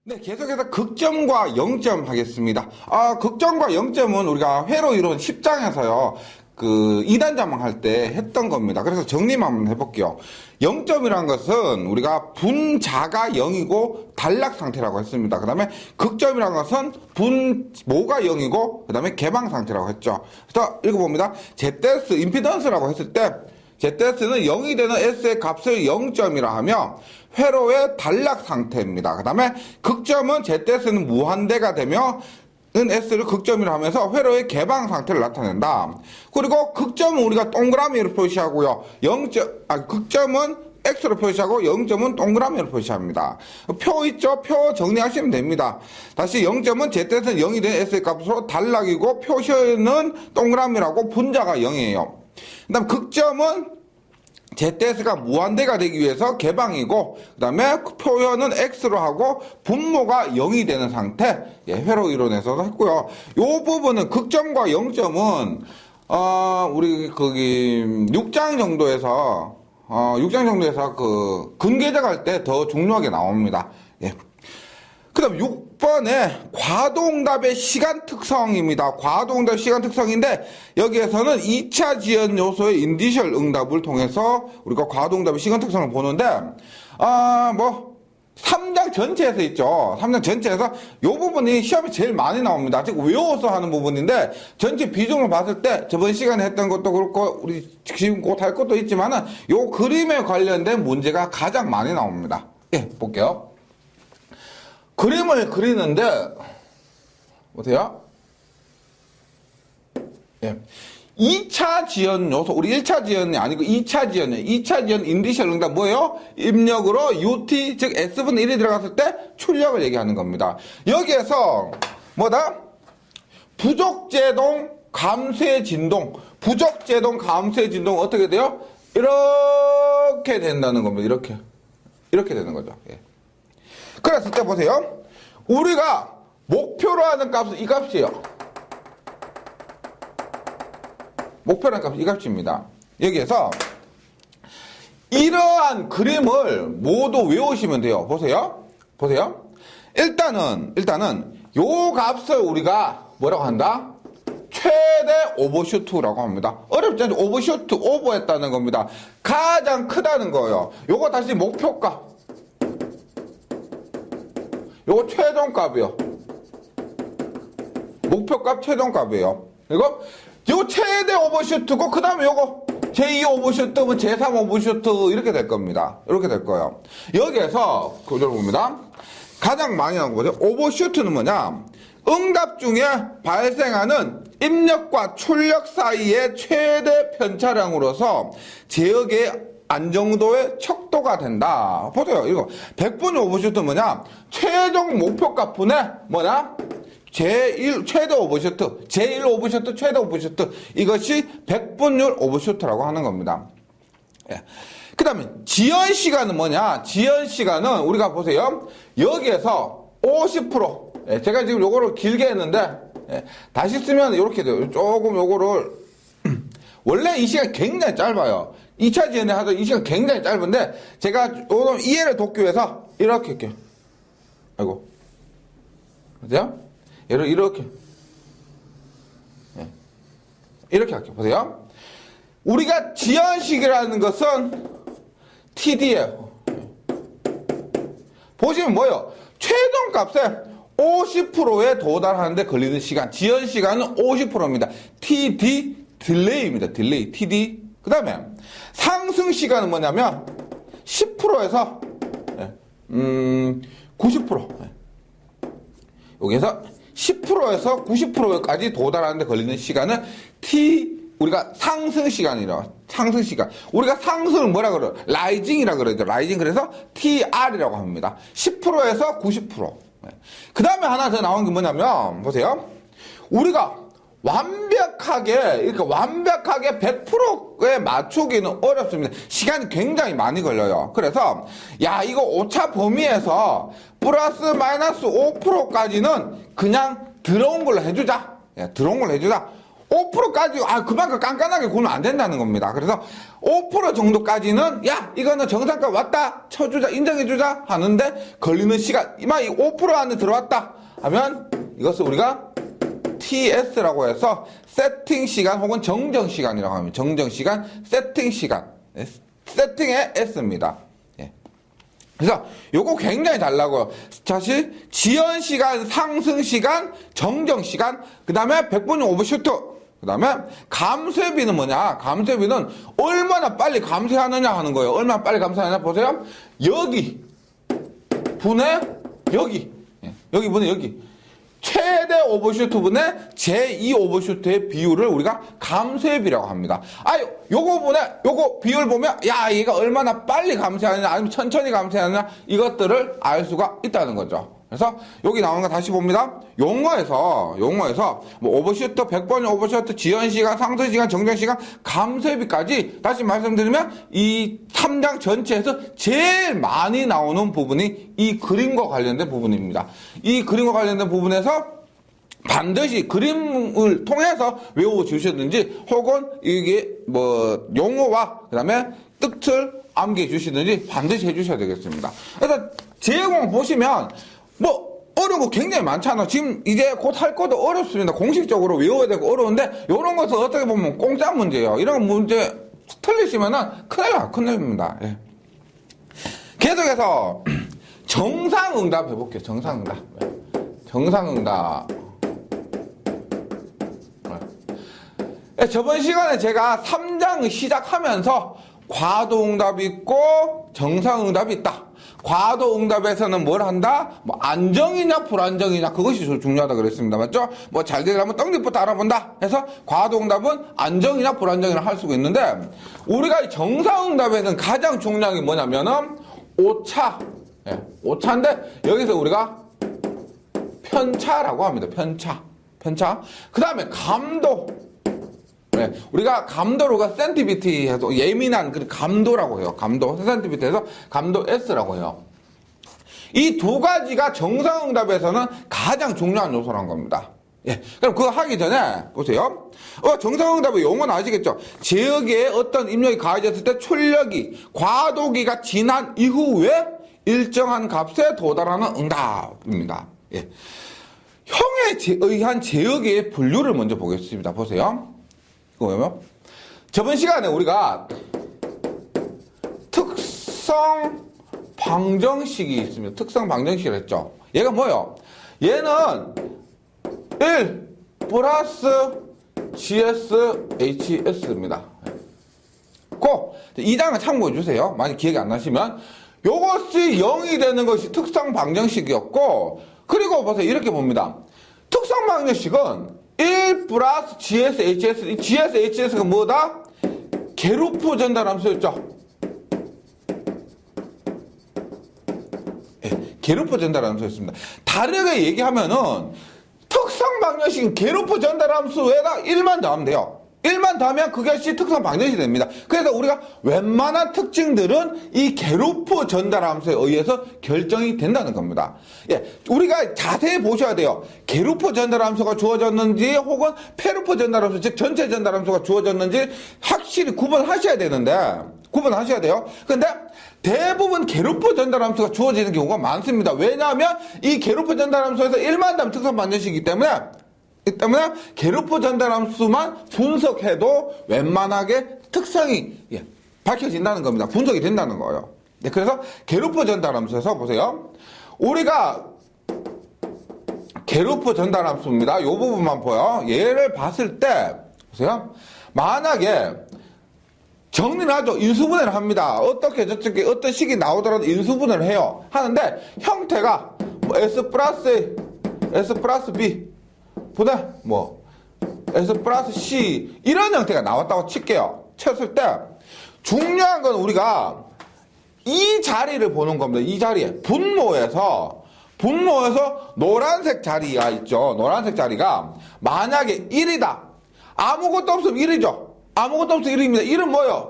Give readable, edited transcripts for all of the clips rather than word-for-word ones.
네, 계속해서 극점과 0점 하겠습니다. 극점과 0점은 우리가 회로 이론 10장에서요, 2단 자망할 때 했던 겁니다. 그래서 정리만 한번 해볼게요. 0점이라는 것은 우리가 분자가 0이고 단락 상태라고 했습니다. 그 다음에 극점이라는 것은 분모가 0이고 그 다음에 개방 상태라고 했죠. 그래서 읽어봅니다. ZS 임피던스라고 했을 때 ZS는 0이 되는 S의 값을 0점이라 하며 회로의 단락 상태입니다. 그 다음에 극점은 ZS는 무한대가 되며 은 S를 극점이라 하면서 회로의 개방 상태를 나타낸다. 그리고 극점은 우리가 동그라미로 표시하고요. 극점은 X로 표시하고 0점은 동그라미로 표시합니다. 표 있죠? 표 정리하시면 됩니다. 다시 0점은 ZS는 0이 된 S의 값으로 단락이고 표시는 동그라미라고 분자가 0이에요. 그 다음 극점은 ZS가 무한대가 되기 위해서 개방이고 그 다음에 표현은 X로 하고 분모가 0이 되는 상태, 회로 이론에서도 했고요. 요 부분은 극점과 0점은 우리 거기 6장 정도에서 근계적 할 때 더 중요하게 나옵니다. 그 다음 6번에 과도응답의 시간 특성입니다. 과도응답의 시간 특성인데 여기에서는 2차 지연 요소의 인디셜 응답을 통해서 우리가 과도응답의 시간 특성을 보는데 3장 전체에서 있죠. 3장 전체에서 이 부분이 시험에 제일 많이 나옵니다. 즉 외워서 하는 부분인데 전체 비중을 봤을 때 저번 시간에 했던 것도 그렇고 우리 지금 곧 할 것도 있지만은 이 그림에 관련된 문제가 가장 많이 나옵니다. 볼게요. 그림을 그리는데 보세요. 2차 지연 요소, 우리 1차 지연이 아니고 2차 지연이에요. 2차 지연 인디셜 응답 뭐예요? 입력으로 UT, 즉 S분의 1이 들어갔을 때 출력을 얘기하는 겁니다. 여기에서 뭐다? 부족제동 감쇄 진동. 부족제동 감쇄 진동 어떻게 돼요? 이렇게 된다는 겁니다. 이렇게 되는 거죠. 그랬을 때 보세요. 우리가 목표로 하는 값은 이 값이에요. 목표로 하는 값은 이 값입니다. 여기에서 이러한 그림을 모두 외우시면 돼요. 보세요. 일단은 요 값을 우리가 뭐라고 한다? 최대 오버슈트라고 합니다. 어렵지 않죠? 오버슈트, 오버했다는 겁니다. 가장 크다는 거예요. 요거 다시 목표값. 요거 최종값이요. 목표값 최종값이에요. 그리고 요 최대 오버슈트고 그 다음에 요거 제2 오버슈트, 제3 오버슈트 이렇게 될 겁니다. 이렇게 될 거예요. 여기에서 그걸 봅니다. 가장 많이 나온 거죠. 오버슈트는 뭐냐? 응답 중에 발생하는 입력과 출력 사이의 최대 편차량으로서 제역의 안정도의 척도가 된다. 보세요. 이거 100분의 오버슈트 뭐냐? 최종 목표값 분의 뭐냐? 제1 최대 오버슈트, 제1 오버슈트, 최대 오버슈트. 이것이 100분율 오버슈트라고 하는 겁니다. 그 다음에 지연 시간은 뭐냐? 지연 시간은 우리가 보세요. 여기에서 50%. 제가 지금 요거를 길게 했는데 다시 쓰면 이렇게 돼요. 조금 요거를 원래 이 시간 굉장히 짧아요. 2차 지연에 하던 이 시간 굉장히 짧은데 제가 오늘 이해를 돕기 위해서 이렇게 할게요. 아이고. 보세요? 이렇게. 이렇게 할게요. 보세요. 우리가 지연식이라는 것은 TD예요. 보시면 뭐예요? 최종값에 50%에 도달하는데 걸리는 시간. 지연 시간은 50%입니다. TD 딜레이입니다. 딜레이. TD. 그 다음에 상승 시간은 뭐냐면 10%에서 90%. 여기에서 10%에서 90%까지 도달하는데 걸리는 시간은 우리가 상승 시간이라고. 상승 시간. 우리가 상승을 뭐라 그래요? 라이징이라 그러죠. 라이징. 그래서 TR이라고 합니다. 10%에서 90%. 그 다음에 하나 더 나온 게 뭐냐면, 보세요. 우리가 완벽하게 100%에 맞추기는 어렵습니다. 시간이 굉장히 많이 걸려요. 그래서, 이거 오차 범위에서 플러스 마이너스 5%까지는 그냥 들어온 걸로 해주자. 들어온 걸로 해주자. 5%까지, 그만큼 깐깐하게 구면 안 된다는 겁니다. 그래서 5% 정도까지는, 야, 이거는 정상가 왔다, 쳐주자, 인정해주자 하는데, 걸리는 시간, 이만 5% 안에 들어왔다 하면, 이것을 우리가 TS라고 해서, 세팅 시간 혹은 정정 시간이라고 합니다. 정정 시간, 세팅 시간. 세팅의 S입니다. 예. 그래서 요거 굉장히 달라고요. 사실, 지연 시간, 상승 시간, 정정 시간, 그 다음에 100분위 오버슈트, 그 다음에 감쇄비는 뭐냐? 감쇄비는 얼마나 빨리 감쇄하느냐 하는 거예요. 얼마나 빨리 감쇄하느냐 보세요. 여기 분의 여기, 여기 분의 여기. 최대 오버슈트 분의 제2 오버슈트의 비율을 우리가 감쇄비라고 합니다. 요거 비율 보면, 야, 얘가 얼마나 빨리 감쇄하느냐, 아니면 천천히 감쇄하느냐, 이것들을 알 수가 있다는 거죠. 그래서 여기 나오는 거 다시 봅니다. 용어에서 뭐 오버슈트, 100번의 오버슈트, 지연 시간, 상승 시간, 정정 시간, 감쇄비까지 다시 말씀드리면 이 3장 전체에서 제일 많이 나오는 부분이 이 그림과 관련된 부분입니다. 이 그림과 관련된 부분에서 반드시 그림을 통해서 외워주시든지 혹은 이게 뭐 용어와 그 다음에 뜻을 암기해 주시든지 반드시 해주셔야 되겠습니다. 그래서 제공 보시면 뭐 어려운 거 굉장히 많잖아. 지금 이제 곧 할 것도 어렵습니다. 공식적으로 외워야 되고 어려운데 이런 것은 어떻게 보면 공짜 문제예요. 이런 문제 틀리시면은 큰일 납니다. 예. 계속해서 정상응답 해볼게요. 정상응답. 저번 시간에 제가 3장 시작하면서 과도응답이 있고 정상응답이 있다. 과도응답에서는 뭘 한다? 뭐 안정이냐 불안정이냐 그것이 중요하다 그랬습니다. 맞죠? 뭐 잘 되려면 떡잎부터 알아본다 해서 과도응답은 안정이냐 불안정이냐 할 수가 있는데 우리가 정상응답에는 가장 중요한 게 뭐냐면은 오차. 예, 오차인데 여기서 우리가 편차라고 합니다. 편차. 그 다음에 감도. 네, 우리가 감도로가 센티비티 해서 예민한 그 감도라고 해요. 감도 센티비티에서 감도 S라고 해요. 이 두 가지가 정상응답에서는 가장 중요한 요소라는 겁니다. 예, 그럼 그거 하기 전에 보세요. 정상응답의 용어는 아시겠죠? 지역에 어떤 입력이 가해졌을 때 출력이 과도기가 지난 이후에 일정한 값에 도달하는 응답입니다. 예. 형에 의한 제역의 분류를 먼저 보겠습니다. 보세요. 이거 뭐냐면 저번 시간에 우리가 특성 방정식이 있습니다. 특성 방정식을 했죠. 얘가 뭐예요? 얘는 1 플러스 GS HS입니다. 이 장을 참고해 주세요. 만약 기억이 안 나시면 요것이 0이 되는 것이 특성 방정식이었고 그리고 보세요. 이렇게 봅니다. 특성 방정식은 1 플러스 GS, HS. 이 GS, HS가 뭐다? 게루프 전달함수였죠. 예, 게루프 전달함수였습니다. 다르게 얘기하면은 특성 방정식은 게루프 전달함수에다 1만 더하면 돼요. 1만 더하면 그것이 특성 방정식이 됩니다. 그래서 우리가 웬만한 특징들은 이 게루프 전달함수에 의해서 결정이 된다는 겁니다. 예, 우리가 자세히 보셔야 돼요. 게루프 전달함수가 주어졌는지 혹은 페루프 전달함수, 즉 전체 전달함수가 주어졌는지 확실히 구분하셔야 되는데 구분하셔야 돼요. 근데 대부분 게루프 전달함수가 주어지는 경우가 많습니다. 왜냐하면 이 게루프 전달함수에서 1만 더하면 특성 방정식이기 때문에 게루프 전달함수만 분석해도 웬만하게 특성이 밝혀진다는 겁니다. 분석이 된다는 거예요. 네, 그래서 게루프 전달함수에서 보세요. 우리가 게루프 전달함수입니다. 이 부분만 보여. 얘를 봤을 때 보세요. 만약에 정리를 하죠. 인수분해를 합니다. 어떻게 저쪽에 어떤 식이 나오더라도 인수분해를 해요. 하는데 형태가 뭐 S 플러스 B 보다 S 플러스 C 이런 형태가 나왔다고 칠게요. 쳤을 때 중요한 건 우리가 이 자리를 보는 겁니다. 이 자리에 분모에서 노란색 자리가 있죠. 노란색 자리가 만약에 1이다. 아무것도 없으면 1이죠. 아무것도 없으면 1입니다. 1은 뭐예요?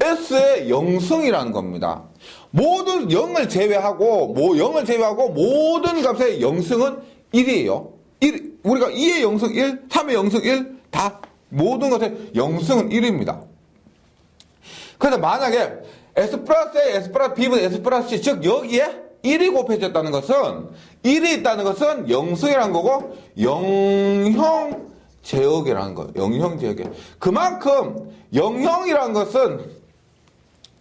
S의 영승이라는 겁니다. 모든 0을 제외하고 모든 값의 영승은 1이에요. 우리가 2의 영승 1, 3의 영승 1, 다 모든 것의 영승은 1입니다. 그래서 만약에 S 플러스 A, S 플러스 B분 S 플러스 C, 즉 여기에 1이 곱해졌다는 것은 1이 있다는 것은 영승이라는 거고 영형 제역이라는 거예요. 영형 제역. 그만큼 영형이라는 것은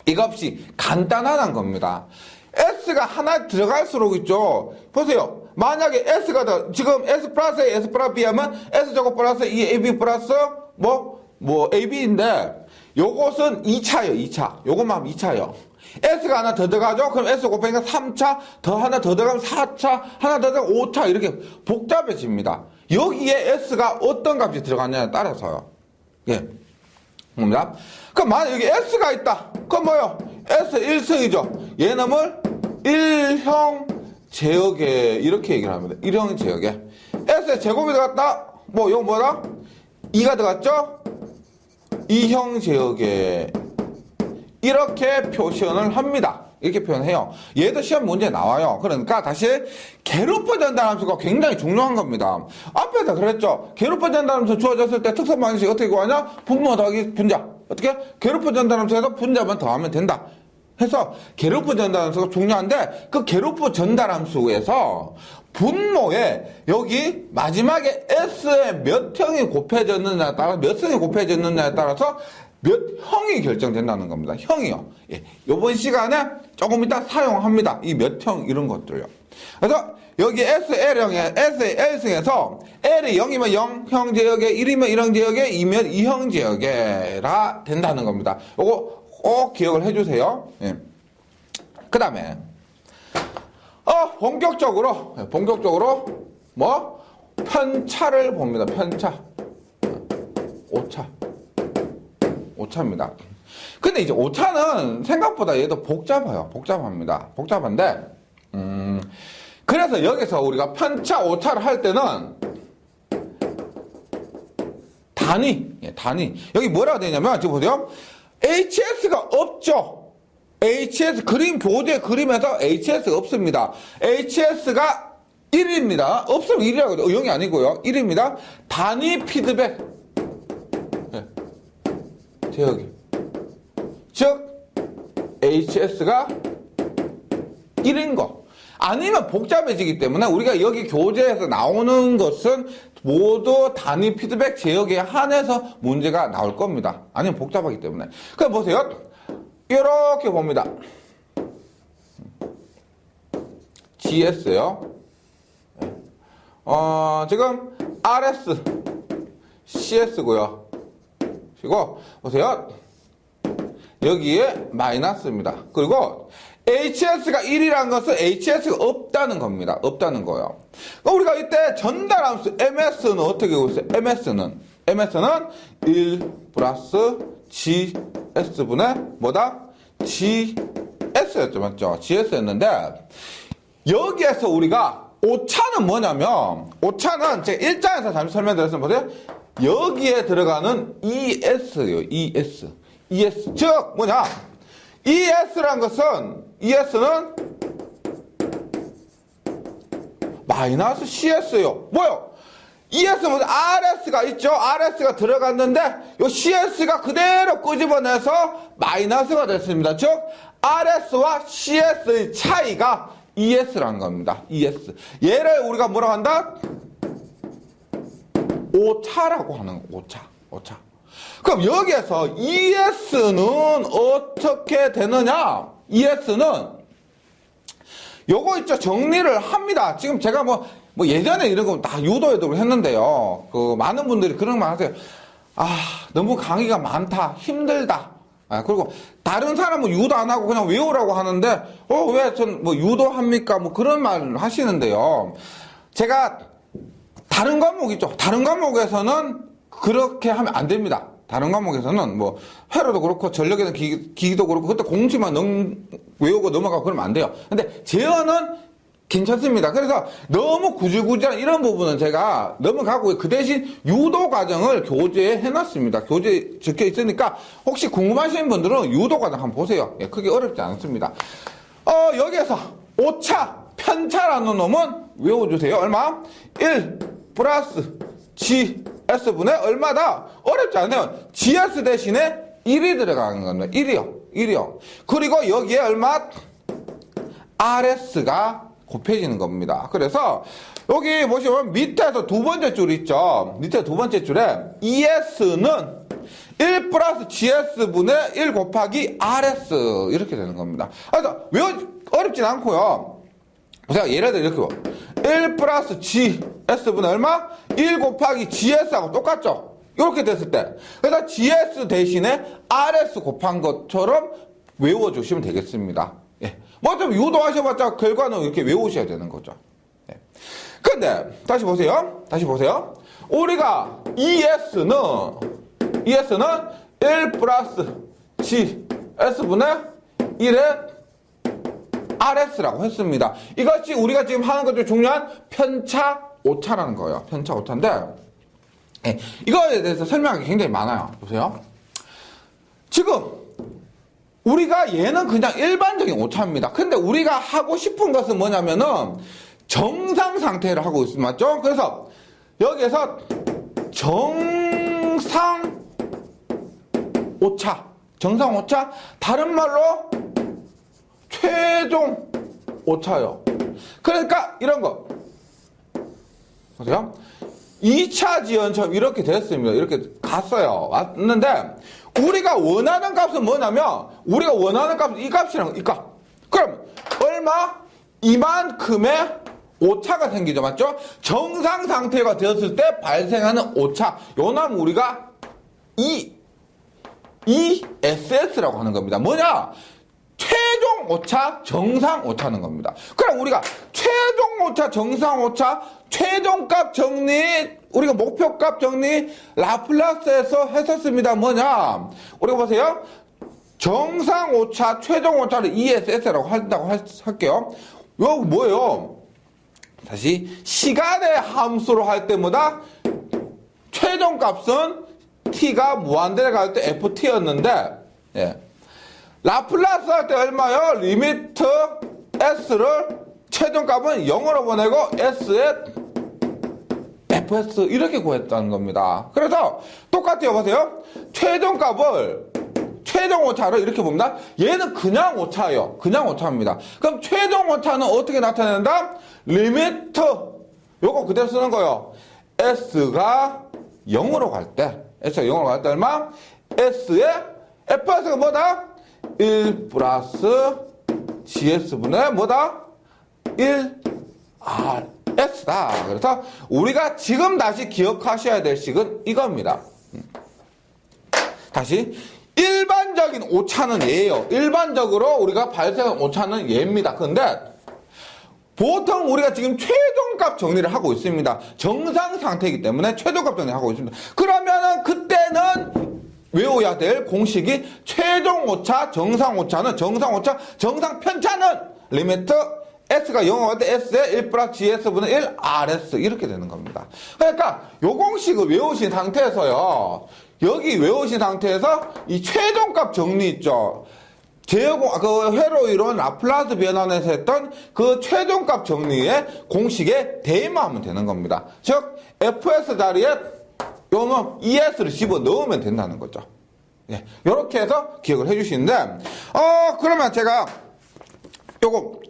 이거 없이 간단하다는 겁니다. S가 하나 들어갈수록 있죠. 보세요. 만약에 S가 지금 S 플러스 A, S 플러스 B 하면 S제곱 플러스 2AB 플러스 AB인데 요것은 2차예요. 2차. 요것만 하면 2차예요. S가 하나 더 들어가죠? 그럼 S 곱하니까 3차, 더 하나 더 들어가면 4차, 하나 더 들어가면 5차 이렇게 복잡해집니다. 여기에 S가 어떤 값이 들어가냐에 따라서요. 예. 봅니다. 그럼 만약 여기 S가 있다. 그럼 뭐요? S 1승이죠. 얘놈을 1형 제역에 이렇게 얘기를 합니다. 1형 제역에. S에 제곱이 들어갔다. 뭐 이거 뭐다? 2가 들어갔죠? 2형 제역에 이렇게 표현을 합니다. 이렇게 표현해요. 얘도 시험 문제에 나와요. 그러니까 다시 괴롭혀 전달함수가 굉장히 중요한 겁니다. 앞에서 그랬죠. 괴롭혀 전달함수 주어졌을 때 특성 방식 어떻게 구하냐? 분모 더하기 분자. 어떻게? 괴롭혀 전달함수에서 분자만 더하면 된다. 해서 괴롭혀 전달함수가 중요한데 그 괴롭혀 전달함수에서 분모에 여기 마지막에 S에 몇 형이 곱해졌느냐에 따라 몇 승이 곱해졌느냐에 따라서 몇 형이 결정된다는 겁니다. 형이요. 예. 요번 시간에 조금 이따 사용합니다. 이 몇 형 이런 것들요. 그래서 여기 SL형에 SL승에서 L이 0이면 0형 제역에 1이면 1형 제역에 2면 2형 제역에라 된다는 겁니다. 요거 꼭 기억을 해주세요. 예. 그 다음에 본격적으로 뭐 편차를 봅니다. 편차. 오차입니다. 근데 이제 오차는 생각보다 얘도 복잡합니다. 복잡한데, 그래서 여기서 우리가 편차 오차를 할 때는 단위. 여기 뭐라고 되냐면, 지금 보세요. HS가 없죠. HS 교재 그림에서 HS가 없습니다. HS가 1입니다. 없으면 1이라고 해요. 0이 아니고요. 1입니다. 단위 피드백. 제역이. 즉, HS가 1인 거. 아니면 복잡해지기 때문에 우리가 여기 교재에서 나오는 것은 모두 단위 피드백 제역에 한해서 문제가 나올 겁니다. 아니면 복잡하기 때문에. 그럼 보세요. 이렇게 봅니다. GS요. 지금 RS, CS고요. 그리고 보세요. 여기에 마이너스입니다. 그리고 HS가 1이라는 것은 HS가 없다는 겁니다. 없다는 거예요. 우리가 이때 전달함수 MS는 어떻게 보세요? MS는 1 플러스 GS분의 뭐다? GS였죠. 맞죠? GS였는데 여기에서 우리가 오차는 뭐냐면 오차는 제가 1장에서 잠시 설명드렸으면 보세요. 여기에 들어가는 ES예요. ES. 즉 뭐냐? ES란 것은 ES는 마이너스 CS예요. 뭐요? ES는 RS가 있죠. RS가 들어갔는데 이 CS가 그대로 끄집어내서 마이너스가 됐습니다. 즉 RS와 CS의 차이가 ES라는 겁니다. ES. 얘를 우리가 뭐라고 한다? 오차라고 하는 거. 오차. 그럼 여기에서 ES는 어떻게 되느냐? ES는 요거 있죠. 정리를 합니다. 지금 제가 뭐 예전에 이런 거 다 유도에도 했는데요. 많은 분들이 그런 말 하세요. 너무 강의가 많다. 힘들다. 그리고 다른 사람은 유도 안 하고 그냥 외우라고 하는데, 왜 전 유도합니까? 그런 말 하시는데요. 제가 다른 과목 있죠. 다른 과목에서는 그렇게 하면 안 됩니다. 다른 과목에서는 회로도 그렇고 전력에는 기기도 그렇고 그때 공식만 외우고 넘어가고 그러면 안 돼요. 근데 재현은 괜찮습니다. 그래서 너무 구질구질한 이런 부분은 제가 넘어가고 그 대신 유도 과정을 교재에 해놨습니다. 교재에 적혀 있으니까 혹시 궁금하신 분들은 유도 과정 한번 보세요. 크게 어렵지 않습니다. 여기에서 오차, 편차라는 놈은 외워주세요. 얼마? 1 플러스 G S분의 얼마다? 어렵지 않아요. GS 대신에 1이 들어가는 겁니다. 1이요. 그리고 여기에 얼마? RS가 곱해지는 겁니다. 그래서 여기 보시면 밑에서 두 번째 줄 있죠. 밑에 두 번째 줄에 ES는 1 플러스 GS분의 1 곱하기 RS 이렇게 되는 겁니다. 그래서 어렵진 않고요. 보세요. 예를 들어 이렇게 1 플러스 GS분의 얼마? 1 곱하기 GS하고 똑같죠? 이렇게 됐을 때 그래서 GS 대신에 RS 곱한 것처럼 외워주시면 되겠습니다. 예. 뭐 좀 유도하셔봤자 결과는 이렇게 외우셔야 되는 거죠. 예. 근데 다시 보세요. 우리가 ES는 1 플러스 GS분의 1의 RS라고 했습니다. 이것이 우리가 지금 하는 것 중 중요한 편차 오차라는 거예요. 편차 오차인데 예, 이거에 대해서 설명하기 굉장히 많아요. 보세요. 지금 우리가 얘는 그냥 일반적인 오차입니다. 근데 우리가 하고 싶은 것은 뭐냐면은 정상 상태를 하고 있습니다. 맞죠? 그래서 여기에서 정상 오차, 다른 말로 최종 오차요. 그러니까 이런 거 보세요. 2차 지연처럼 이렇게 됐습니다. 이렇게 갔어요. 왔는데 우리가 원하는 값은 뭐냐면 우리가 원하는 값은 이 값이라는 거, 이 값. 그럼 얼마? 이만큼의 오차가 생기죠. 맞죠? 정상 상태가 되었을 때 발생하는 오차. 요놈 우리가 ESS라고 하는 겁니다. 뭐냐? 최종 오차, 정상 오차는 겁니다. 그럼 우리가 최종 오차, 정상 오차, 최종값 정리, 우리가 목표값 정리, 라플라스에서 했었습니다. 뭐냐? 우리가 보세요. 정상 오차, 최종 오차를 ESS라고 한다고 할게요. 이거 뭐예요? 다시 시간의 함수로 할 때마다 최종값은 t가 무한대를 갈 때 ft였는데, 예. 라플라스 할 때 얼마요? 리미트 s를 최종값은 0으로 보내고 s의 fs 이렇게 구했다는 겁니다. 그래서 똑같아요. 보세요. 최종 오차를 이렇게 봅니다. 얘는 그냥 오차예요. 그냥 오차입니다. 그럼 최종 오차는 어떻게 나타낸다? 리미트 요거 그대로 쓰는 거예요. s가 0으로 갈 때 얼마? s의 fs가 뭐다? 1 플러스 GS분의 뭐다? 1RS다. 그래서 우리가 지금 다시 기억하셔야 될 식은 이겁니다. 다시 일반적인 오차는 얘예요. 일반적으로 우리가 발생한 오차는 얘입니다. 근데 보통 우리가 지금 최종값 정리를 하고 있습니다. 정상 상태이기 때문에 최종값 정리를 하고 있습니다. 그러면은 그때는 외워야 될 공식이 최종 오차, 정상 오차는 정상 편차는 리미트 s가 0가 갈 때 s의 1 플러스 gs분의 1 rs 이렇게 되는 겁니다. 그러니까 요 공식을 외우신 상태에서요. 여기 외우신 상태에서 이 최종값 정리 있죠. 그 회로 이론 라플라스 변환에서 했던 그 최종값 정리의 공식에 대입만 하면 되는 겁니다. 즉 fs 자리에 요놈 ES를 집어 넣으면 된다는 거죠. 예, 요렇게 해서 기억을 해주시는데, 그러면 제가 요거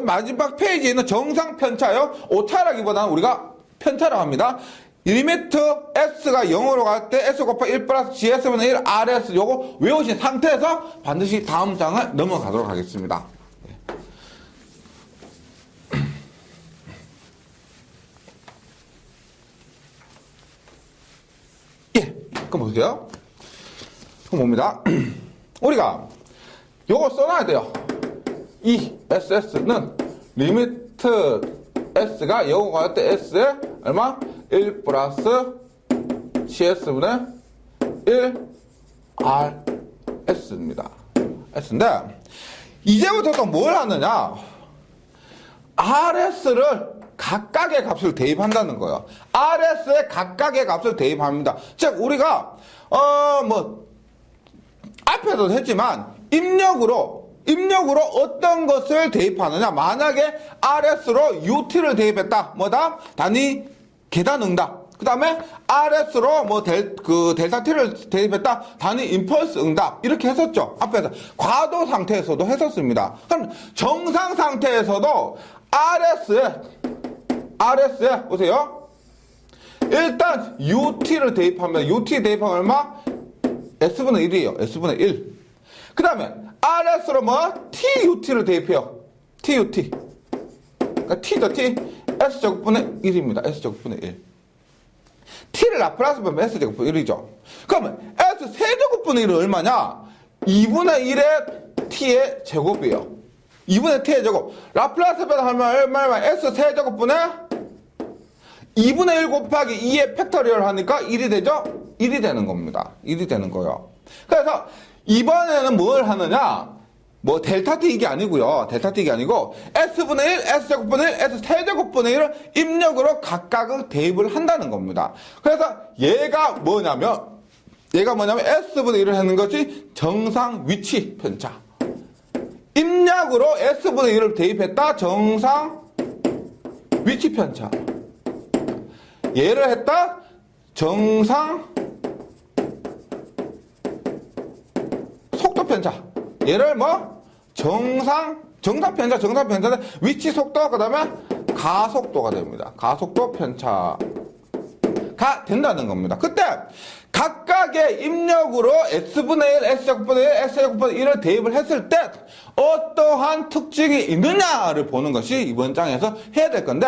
마지막 페이지에 있는 정상 편차요. 오차라기보다는 우리가 편차라고 합니다. 리미트 s가 0으로 갈 때 s 곱하기 1 플러스 gs분의 1 rs 요거 외우신 상태에서 반드시 다음 장을 넘어가도록 하겠습니다. 예, 그럼 보세요. 그럼 뭡니다. 우리가 요거 써놔야 돼요. 이 SS는 리미트 S가 0으로 갈 때 S에 얼마? 1 플러스 CS분의 1 RS입니다. S인데 이제부터 또 뭘 하느냐? RS를 각각의 값을 대입한다는 거예요. RS에 각각의 값을 대입합니다. 즉 우리가 앞에도 했지만 입력으로 어떤 것을 대입하느냐. 만약에 RS로 UT를 대입했다. 뭐다? 단위 계단 응답. 그 다음에 RS로 뭐 델타 T를 대입했다. 단위 임펄스 응답. 이렇게 했었죠. 앞에서. 과도 상태에서도 했었습니다. 그럼 정상 상태에서도 RS에, 보세요. 일단 UT를 대입하면, UT 대입하면 얼마? S분의 1이에요. S분의 1. 그 다음에 RS로 뭐? TUT를 대입해요. TUT. 그러니까 T죠, T. S제곱분의 1입니다. S제곱분의 1. T를 라플라스 보면 S제곱분의 1이죠. 그러면 S세제곱분의 1은 얼마냐? 2분의 1의 T의 제곱이에요. 2분의 T의 제곱. 라플라스 하면 얼마나? S세제곱분의 2분의 1 곱하기 2의 팩터리얼 하니까 1이 되죠? 1이 되는 겁니다. 1이 되는 거예요. 그래서 이번에는 뭘 하느냐? 뭐 델타 T 이게 아니고요. 델타 T 이게 아니고 S분의 1, S제곱분의 1, S세제곱분의 1을 입력으로 각각을 대입을 한다는 겁니다. 그래서 얘가 뭐냐면 S분의 1을 하는 것이 정상 위치 편차. 입력으로 S분의 1을 대입했다. 정상 위치 편차. 얘를 했다. 정상 속도 편차. 얘를 뭐? 정상 편차인데 위치 속도, 그 다음에 가속도가 됩니다. 가속도 편차가 된다는 겁니다. 그때 각각의 입력으로 S분의 1, S제곱분의 1, S제곱분의 1을 대입을 했을 때 어떠한 특징이 있느냐를 보는 것이 이번 장에서 해야 될 건데,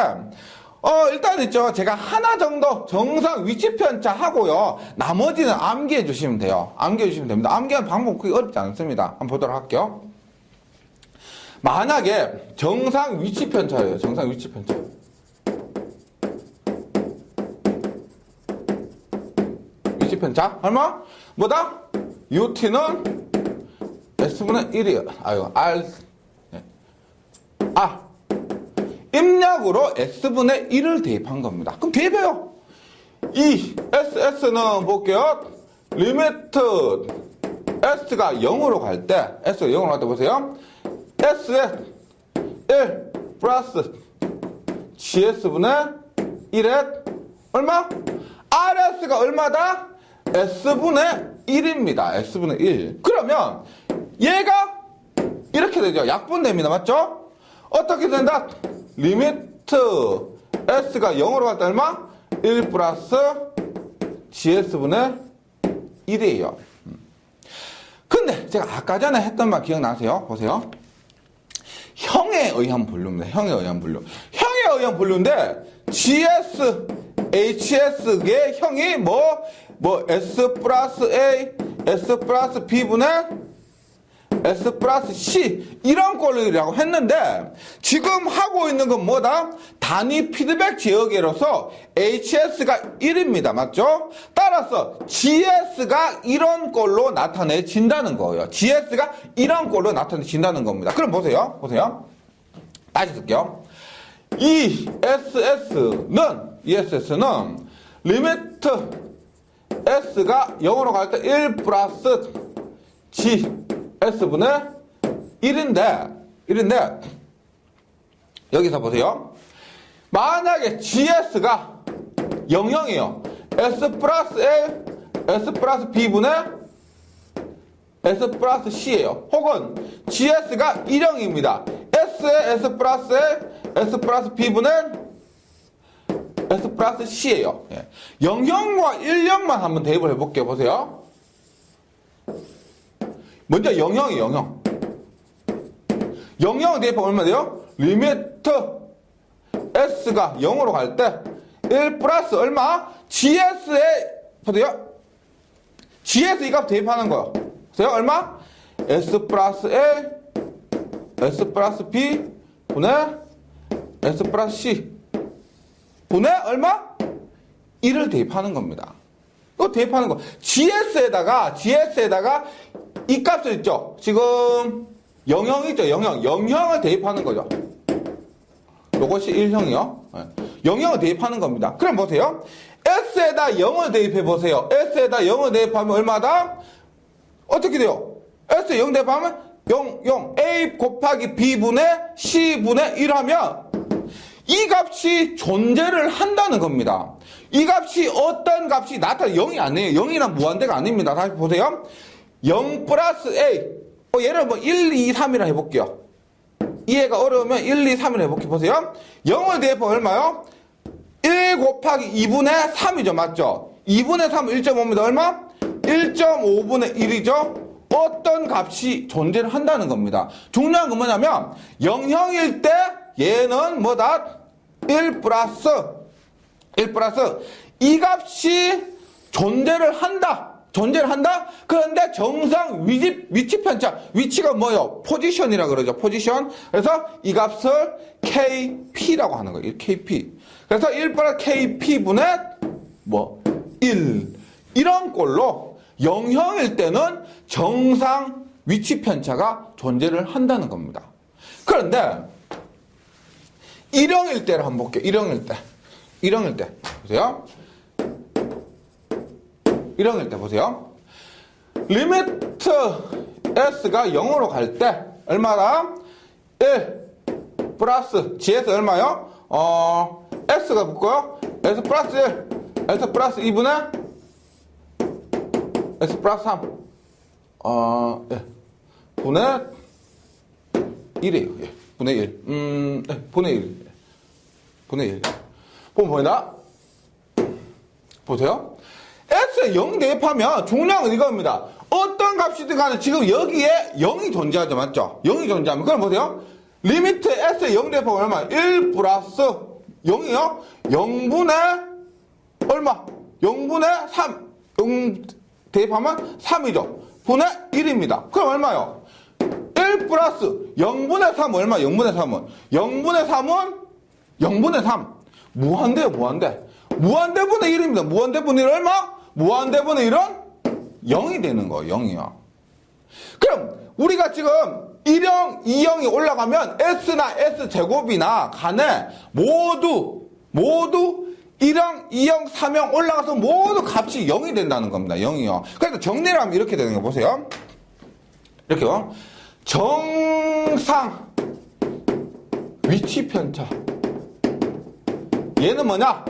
일단 있죠. 제가 하나 정도 정상 위치 편차 하고요. 나머지는 암기해 주시면 돼요. 암기해 주시면 됩니다. 암기하는 방법 그게 어렵지 않습니다. 한번 보도록 할게요. 만약에 정상 위치 편차예요. 정상 위치 편차. 위치 편차 얼마? 뭐다? UT는 S분의 1이에요. R. 입력으로 S분의 1을 대입한 겁니다. 그럼 대입해요. 이 SS는 볼게요. 리미트 S가 0으로 갈 때, S가 0으로 갈 때 보세요. S에 1 플러스 GS분의 1에 얼마? RS가 얼마다? S분의 1입니다. S분의 1. 그러면 얘가 이렇게 되죠. 약분됩니다. 맞죠? 어떻게 된다? 리미트 S가 0으로 갈 때 얼마? 1 플러스 GS분의 1이에요. 근데 제가 아까 전에 했던 말 기억나세요? 보세요. 형에 의한 분류입니다. 형에 의한 분류. 형에 의한 분류인데 GS, HS의 형이 뭐 S 플러스 A, S 플러스 B분의 S 플러스 C 이런 꼴이라고 했는데 지금 하고 있는 건 뭐다? 단위 피드백 지역으로서 HS가 1입니다. 맞죠? 따라서 GS가 이런 꼴로 나타내진다는 거예요. GS가 이런 꼴로 나타내진다는 겁니다. 그럼 보세요. 다시 쓸게요. 이 SS는 리미트 S가 0으로 갈 때 1 플러스 GS분의 1인데 여기서 보세요. 만약에 GS가 00이에요. S 플러스 A, S 플러스 B분의 S 플러스 C예요. 혹은 GS가 10입니다. S에 S 플러스 A, S 플러스 B분의 S 플러스 C예요. 00과 10만 한번 대입을 해볼게요. 보세요. 먼저 00이에요. 00 대입하면 얼마 돼요? 리미트 S가 0으로 갈 때 1 플러스 얼마? GS에 보세요. GS 이 값 대입하는 거예요. 보세요. 얼마? S 플러스 A, S 플러스 B 분의 S 플러스 C 분의 얼마? 1을 대입하는 겁니다. 이거 대입하는 거. GS에다가 이 값을 있죠. 지금 00 있죠. 00을 대입하는 거죠. 요것이 1형이요. 00을 대입하는 겁니다. 그럼 보세요. S에다 0을 대입해 보세요. S에다 0을 대입하면 얼마다? 어떻게 돼요? S에 0 대입하면 0, A 곱하기 B분의 C분의 1 하면 이 값이 존재를 한다는 겁니다. 이 값이 어떤 값이 나타나 0이 아니에요. 0이란 무한대가 아닙니다. 다시 보세요. 0 플러스 A. 예를 뭐 1, 2, 3이라 해볼게요. 이해가 어려우면 1, 2, 3이라 해볼게요. 보세요. 0을 대입하면 얼마요? 1 곱하기 2분의 3이죠. 맞죠? 2분의 3은 1.5입니다. 얼마? 1.5분의 1이죠. 어떤 값이 존재를 한다는 겁니다. 중요한 건 뭐냐면 0형일 때 얘는 뭐다? 1 플러스 이 값이 존재를 한다. 그런데 정상 위치 편차. 위치가 뭐예요? 포지션이라 그러죠. 포지션. 그래서 이 값을 KP라고 하는 거예요. KP. 그래서 1 플러스 KP분의 1. 이런 꼴로 0형일 때는 정상 위치 편차가 존재를 한다는 겁니다. 그런데 1형일 때를 한번 볼게요. 1형일 때. 보세요. 1형일 때 보세요. 리미트 s가 0으로 갈 때 얼마나? 1 플러스 gS 얼마요? s가 붙고요. s 플러스 1, s 플러스 2분의 s 플러스 3 분의 1이에요. 예. 분의 1. 분의 1. 분의 1. 보면 보이나? 보세요. S에 0 대입하면 중요한 건 이겁니다. 어떤 값이든 간에 지금 여기에 0이 존재하죠. 맞죠? 0이 존재하면. 그럼 보세요. 리미트 S에 0 대입하면 얼마? 1 플러스 0이요? 0분의 얼마? 0분의 3. 0 대입하면 3이죠. 분의 1입니다. 그럼 얼마요? 1 플러스 0분의 3은 얼마? 0분의 3은? 0분의 3. 무한대요, 무한대. 무한대분의 1입니다. 무한대분의 1 얼마? 무한대분의 1은 0이 되는 거예요. 0이요. 그럼 우리가 지금 1형, 2형이 올라가면 S나 S제곱이나 간에 모두 1형, 2형, 3형 올라가서 모두 값이 0이 된다는 겁니다. 0이요. 그래서 정리를 하면 이렇게 되는 거 보세요. 이렇게요. 정상 위치 편차. 얘는 뭐냐?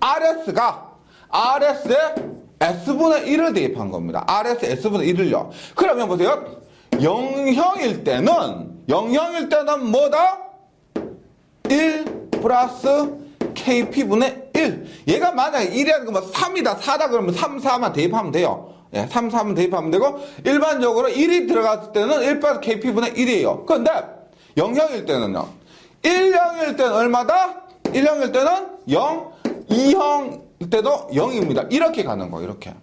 RS가 RS에 S분의 1을 대입한 겁니다. RS에 S분의 1을요. 그러면 보세요. 0형일 때는 뭐다? 1 플러스 KP분의 1. 얘가 만약에 1이라는 거 뭐 3이다, 4다 그러면 3, 4만 대입하면 돼요. 예, 3, 4만 대입하면 되고, 일반적으로 1이 들어갔을 때는 1 플러스 KP분의 1이에요. 그런데 0형일 때는요. 1형일 때는 얼마다? 1형일 때는 0, 2형일 때도 0입니다. 이렇게 가는 거예요. 이렇게.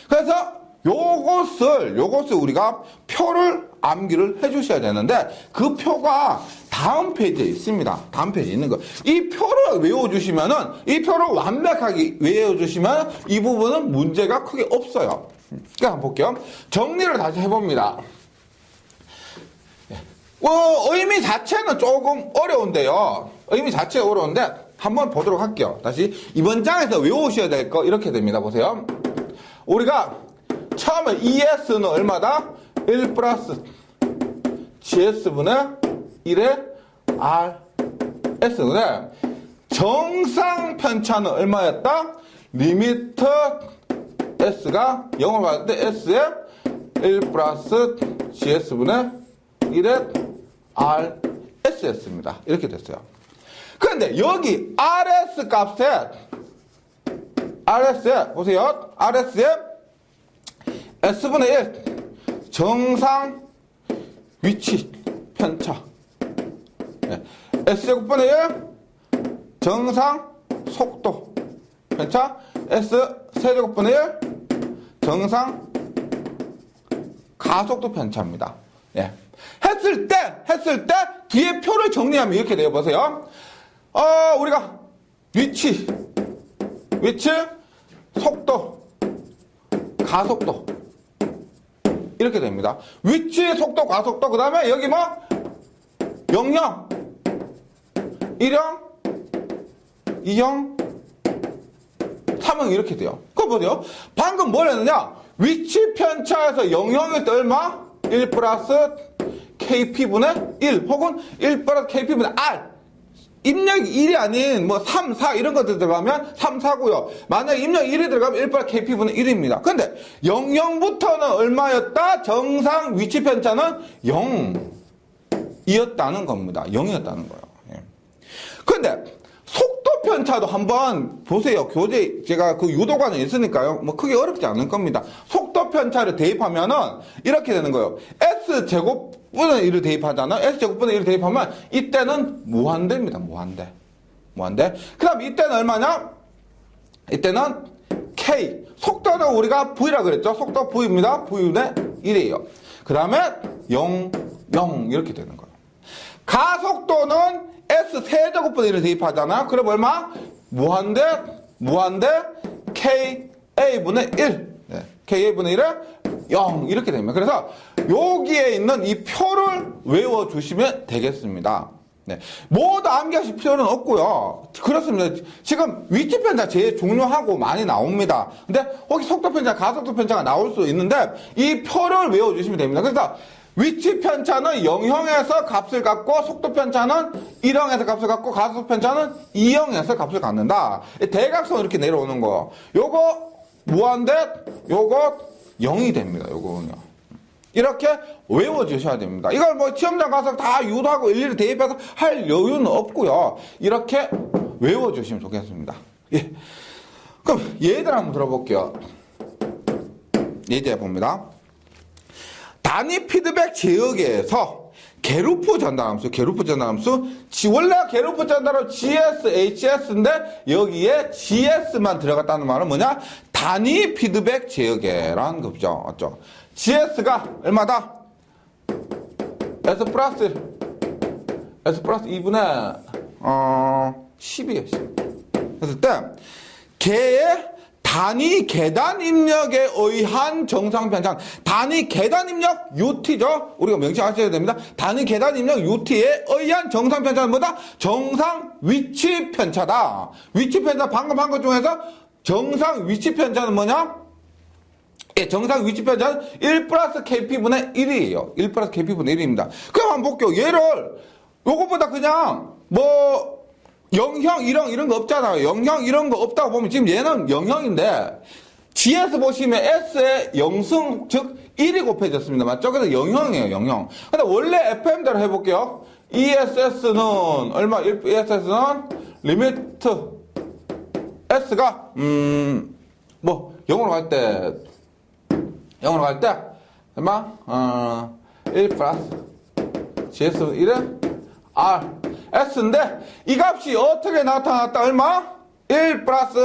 그래서 요것을 우리가 표를 암기를 해주셔야 되는데 그 표가 다음 페이지에 있습니다. 다음 페이지에 있는 거. 이 표를 외워주시면은 이 표를 완벽하게 외워주시면 이 부분은 문제가 크게 없어요. 그러니까 한번 볼게요. 정리를 다시 해봅니다. 의미 자체는 조금 어려운데요. 의미 자체가 어려운데 한번 보도록 할게요. 다시 이번 장에서 외우셔야 될 거 이렇게 됩니다. 보세요. 우리가 처음에 ES는 얼마다? 1 플러스 GS분의 1의 RS인데 정상 편차는 얼마였다? 리미트 S가 0을 받을 때 S에 1 플러스 GS분의 1의 RS였습니다. 이렇게 됐어요. 그런데 여기 RS 값에 RS에 보세요. RS에 S분의 1 정상 위치 편차 S제곱분의 1 정상 속도 편차 S 세제곱분의 1 정상 가속도 편차입니다. 예. 했을 때 뒤에 표를 정리하면 이렇게 돼요. 보세요. 우리가 위치, 속도, 가속도 이렇게 됩니다. 위치, 속도, 가속도 그 다음에 여기 뭐 0형, 1형, 2형, 3형 이렇게 돼요. 그거 보세요. 방금 뭘 했느냐? 위치 편차에서 0형일 때 얼마? 1 플러스 KP분의 1 혹은 1 플러스 KP분의 R 입력이 1이 아닌 뭐 3, 4 이런 것들 들어가면 3, 4고요. 만약에 입력 1이 들어가면 1 플러스 KP분의 1입니다. 근데 00부터는 얼마였다? 정상 위치 편차는 0이었다는 겁니다. 0이었다는 거예요. 예. 근데 속도 편차도 한번 보세요. 교재 제가 그 유도관에 있으니까요. 뭐 크게 어렵지 않을 겁니다. 속도 편차를 대입하면은 이렇게 되는 거예요. S제곱분의 1을 대입하잖아요. S제곱분의 1을 대입하면 이때는 무한대입니다. 무한대. 그 다음 이때는 얼마냐? 이때는 K. 속도는 우리가 V라 그랬죠. 속도 V입니다. V분의 1이에요. 그 다음에 0, 0 이렇게 되는 거예요. 가속도는 S 세제곱분의 1을 대입하잖아. 그럼 얼마? 무한대 KA분의 1. 네. KA분의 1은 0 이렇게 됩니다. 그래서 여기에 있는 이 표를 외워주시면 되겠습니다. 네. 모두 암기하실 필요는 없고요. 그렇습니다. 지금 위치 편차 제일 중요하고 많이 나옵니다. 근데 혹시 속도 편차, 가속도 편차가 나올 수 있는데 이 표를 외워주시면 됩니다. 그래서 위치 편차는 0형에서 값을 갖고 속도 편차는 1형에서 값을 갖고 가속도 편차는 2형에서 값을 갖는다. 대각선 이렇게 내려오는 거. 요거 무한대, 요거 0이 됩니다. 요거는요. 이렇게 외워주셔야 됩니다. 이걸 뭐 시험장 가서 다 유도하고 일일이 대입해서 할 여유는 없고요. 이렇게 외워주시면 좋겠습니다. 예. 그럼 예들 한번 들어볼게요. 예제 봅니다. 단위 피드백 제어계에서 게루프 전달함수, 원래 게루프 전달함수 GS, HS인데 여기에 GS만 들어갔다는 말은 뭐냐? 단위 피드백 제어계라는 거죠. 맞죠? GS가 얼마다? S 플러스 2분의 10이에요. 10. 그랬을 때 개의 단위 계단 입력에 의한 정상 편차. 단위 계단 입력 UT죠. 우리가 명시하셔야 됩니다. 단위 계단 입력 UT에 의한 정상 편차는 뭐다? 정상 위치 편차다. 위치 편차 방금 한 것 중에서 정상 위치 편차는 뭐냐? 예, 정상 위치 편차는 1 플러스 KP분의 1이에요. 1 플러스 KP분의 1입니다. 그럼 한번 볼게요. 얘를 요것보다 그냥 뭐 0형, 1형 이런 거 없잖아요. 0형 이런 거 없다고 보면 지금 얘는 0형인데 GS 보시면 S의 0승 즉 1이 곱해졌습니다. 맞죠? 그래서 0형이에요. 0형. 근데 원래 FM대로 해볼게요. ESS는 얼마? ESS는 리미트 S가 뭐 0으로 갈 때 얼마? 1 플러스 GS는 1은 R S인데 이 값이 어떻게 나타났다? 얼마? 1 플러스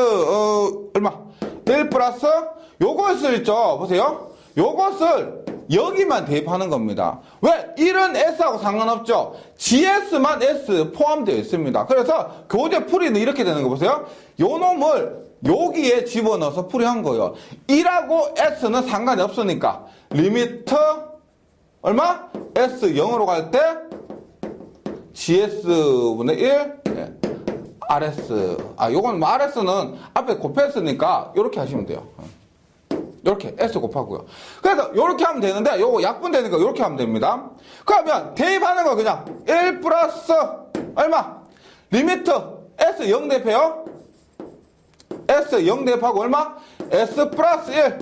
얼마? 1 플러스 요것을 있죠. 보세요. 요것을 여기만 대입하는 겁니다. 왜? 1은 S하고 상관없죠. GS만 S 포함되어 있습니다. 그래서 교재 풀이는 이렇게 되는 거 보세요. 요 놈을 여기에 집어넣어서 풀이한 거예요. 1하고 S는 상관이 없으니까 리미트 얼마? S 0으로 갈 때 GS분의 1 네. RS 요건 뭐 RS는 앞에 곱했으니까 요렇게 하시면 돼요. 요렇게 S 곱하고요. 그래서 요렇게 하면 되는데 요거 약분되니까 요렇게 하면 됩니다. 그러면 대입하는 거 그냥 1 플러스 얼마? 리미트 S 0 대입해요. S 0 대입하고 얼마? S 플러스 1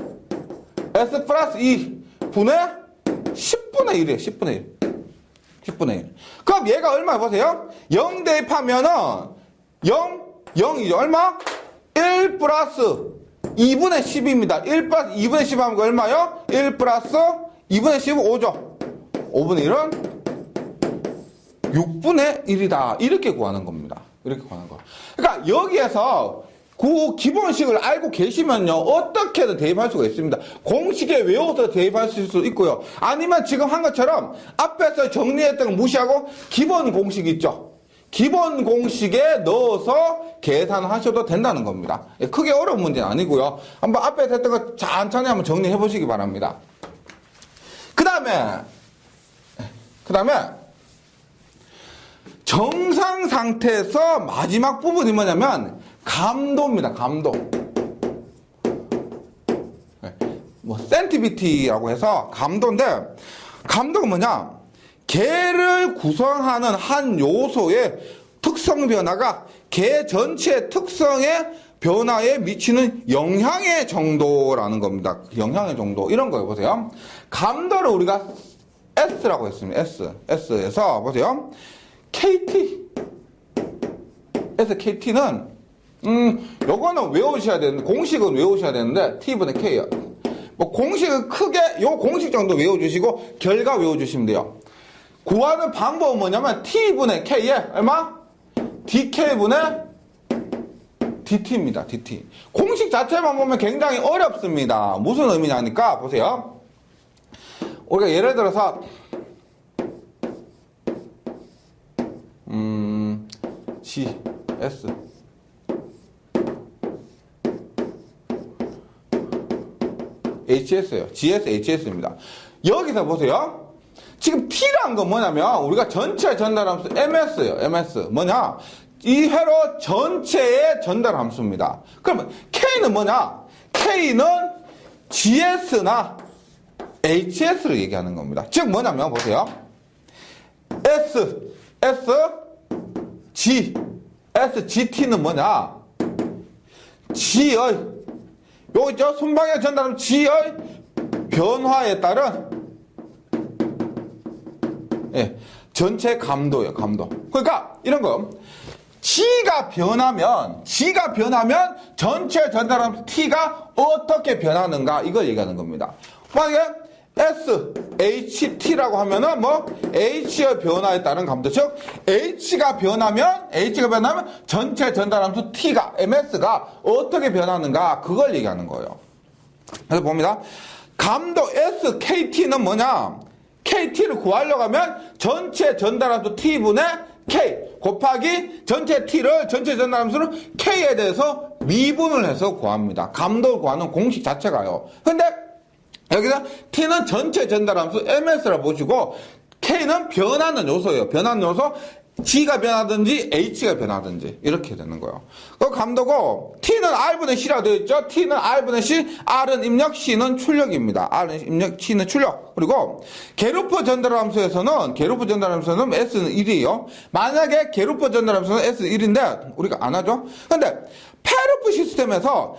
S 플러스 2 분의 10분의 1이에요. 10분의 1 그럼 얘가 얼마 보세요? 0 대입하면은 0이죠. 얼마? 1 플러스 2분의 10입니다. 1 플러스 2분의 10 하면 얼마요? 1 플러스 2분의 10은 5죠. 5분의 1은 6분의 1이다. 이렇게 구하는 겁니다. 그러니까 여기에서 그 기본식을 알고 계시면요 어떻게든 대입할 수가 있습니다. 공식에 외워서 대입하실 수 있고요. 아니면 지금 한 것처럼 앞에서 정리했던 거 무시하고 기본 공식 있죠. 기본 공식에 넣어서 계산하셔도 된다는 겁니다. 크게 어려운 문제는 아니고요. 한번 앞에서 했던 거 천천히 한번 정리해 보시기 바랍니다. 그 다음에 정상 상태에서 마지막 부분이 뭐냐면 감도입니다. 감도. 뭐 센티비티라고 해서 감도인데 감도가 뭐냐? 개를 구성하는 한 요소의 특성 변화가 개 전체의 특성의 변화에 미치는 영향의 정도라는 겁니다. 영향의 정도. 이런 거 보세요. 감도를 우리가 S라고 했습니다. S에서 보세요. KT. KT는 요거는 외우셔야 되는데, 공식은 외우셔야 되는데, T분의 K요. 뭐 공식은 크게 요 공식 정도 외워주시고 결과 외워주시면 돼요. 구하는 방법은 뭐냐면 T분의 K에 얼마? DK분의 DT입니다. DT. 공식 자체만 보면 굉장히 어렵습니다. 무슨 의미냐니까 보세요. 우리가 예를 들어서 GS HS예요. GS HS입니다. 여기서 보세요. 지금 T라는 건 뭐냐면 우리가 전체 전달함수 MS예요. MS 뭐냐? 이 회로 전체의 전달함수입니다. 그러면 K는 뭐냐? K는 GS나 HS를 얘기하는 겁니다. 즉 뭐냐면 보세요. SGT는 뭐냐? G의 요거 있죠? 순방향 전달함 G의 변화에 따른 전체 감도예요. 감도. 그러니까 이런 거 G가 변하면 전체 전달함수 T가 어떻게 변하는가 이걸 얘기하는 겁니다. 만약에 SHT라고 하면은 뭐 H의 변화에 따른 감도, 즉 H가 변하면 전체 전달함수 T가 MS가 어떻게 변하는가 그걸 얘기하는 거예요. 그래서 봅니다. 감도 SKT는 뭐냐? KT를 구하려고 하면 전체 전달함수 T분의 K 곱하기 전체 전달함수를 K에 대해서 미분을 해서 구합니다. 감도를 구하는 공식 자체가요. 근데 여기서 T는 전체 전달함수 MS라 보시고 K는 변하는 요소예요. 변하는 요소 G가 변하든지 H가 변하든지 이렇게 되는 거예요. 그 감도고 T는 R분의 C라고 되어 있죠. T는 R분의 C, R은 입력, C는 출력입니다. R은 입력, C는 출력. 그리고 게루프 전달함수에서는 S는 1이에요. 만약에 게루프 전달함수는 S는 1인데 우리가 안 하죠. 근데 페르프 시스템에서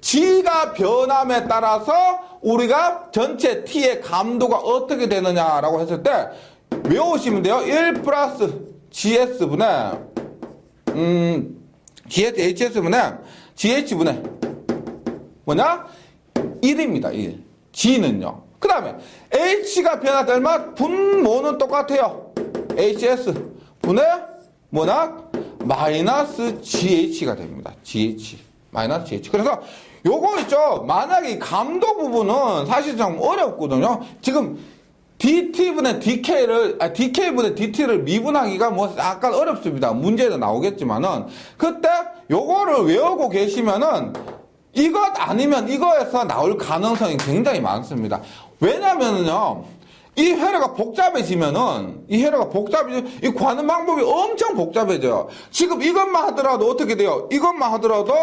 G가 변함에 따라서 우리가 전체 T의 감도가 어떻게 되느냐라고 했을 때 외우시면 돼요. 1 플러스 GS분의 HS분의 GH분의 뭐냐? 1입니다. 1. G는요. 그 다음에 H가 변할 때 얼마? 분모는 똑같아요. HS 분의 뭐냐? 마이너스 GH가 됩니다. 마이너스 GH. 그래서 요거 있죠. 만약에 이 감도 부분은 사실 좀 어렵거든요. 지금 DK분의 DT를 미분하기가 뭐 약간 어렵습니다. 문제도 나오겠지만은 그때 요거를 외우고 계시면은 이것 아니면 이거에서 나올 가능성이 굉장히 많습니다. 왜냐면은요. 이 회로가 복잡해지면은 이 구하는 방법이 엄청 복잡해져요. 지금 이것만 하더라도 어떻게 돼요? 이것만 하더라도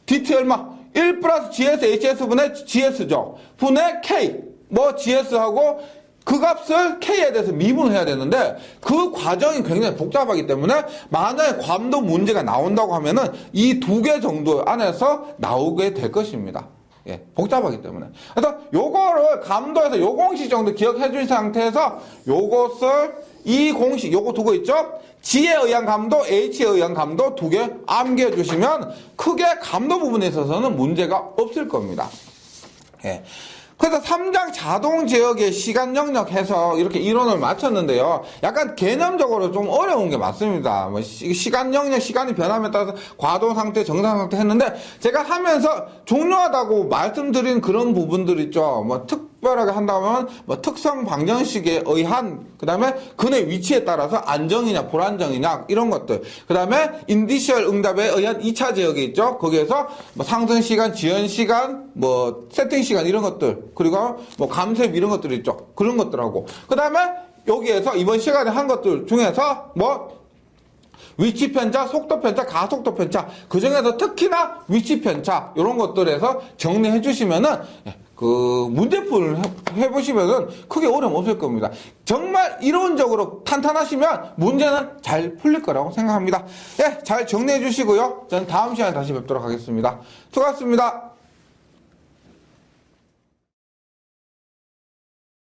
DT 얼마? 1 플러스 GS HS분의 GS죠. 분의 K 뭐 GS하고 그 값을 K에 대해서 미분을 해야 되는데 그 과정이 굉장히 복잡하기 때문에 만약에 감도 문제가 나온다고 하면은 이 두 개 정도 안에서 나오게 될 것입니다. 예, 복잡하기 때문에. 그래서 요거를 감도에서 요 공식 정도 기억해 준 상태에서 요것을 이 공식 요거 두고 있죠? G에 의한 감도, H에 의한 감도 두 개 암기해 주시면 크게 감도 부분에 있어서는 문제가 없을 겁니다. 예. 그래서 3장 자동 제어의 시간 영역 해서 이렇게 이론을 마쳤는데요. 약간 개념적으로 좀 어려운 게 맞습니다. 뭐 시간 영역, 시간이 변함에 따라서 과도 상태, 정상 상태 했는데 제가 하면서 중요하다고 말씀드린 그런 부분들 있죠. 뭐 특별하게 한다면 뭐 특성 방정식에 의한 그다음에 근의 위치에 따라서 안정이냐 불안정이냐 이런 것들. 그다음에 인디셜 응답에 의한 2차 제어가 있죠. 거기에서 뭐 상승 시간, 지연 시간, 뭐 세팅 시간 이런 것들. 그리고 뭐 감셈 이런 것들 있죠. 그런 것들하고. 그다음에 여기에서 이번 시간에 한 것들 중에서 뭐 위치 편차, 속도 편차, 가속도 편차 그 중에서 특히나 위치 편차 이런 것들에서 정리해 주시면은 그 문제풀을 해보시면은 크게 어려움 없을 겁니다. 정말 이론적으로 탄탄하시면 문제는 잘 풀릴 거라고 생각합니다. 예, 잘 정리해 주시고요. 저는 다음 시간에 다시 뵙도록 하겠습니다. 수고하셨습니다.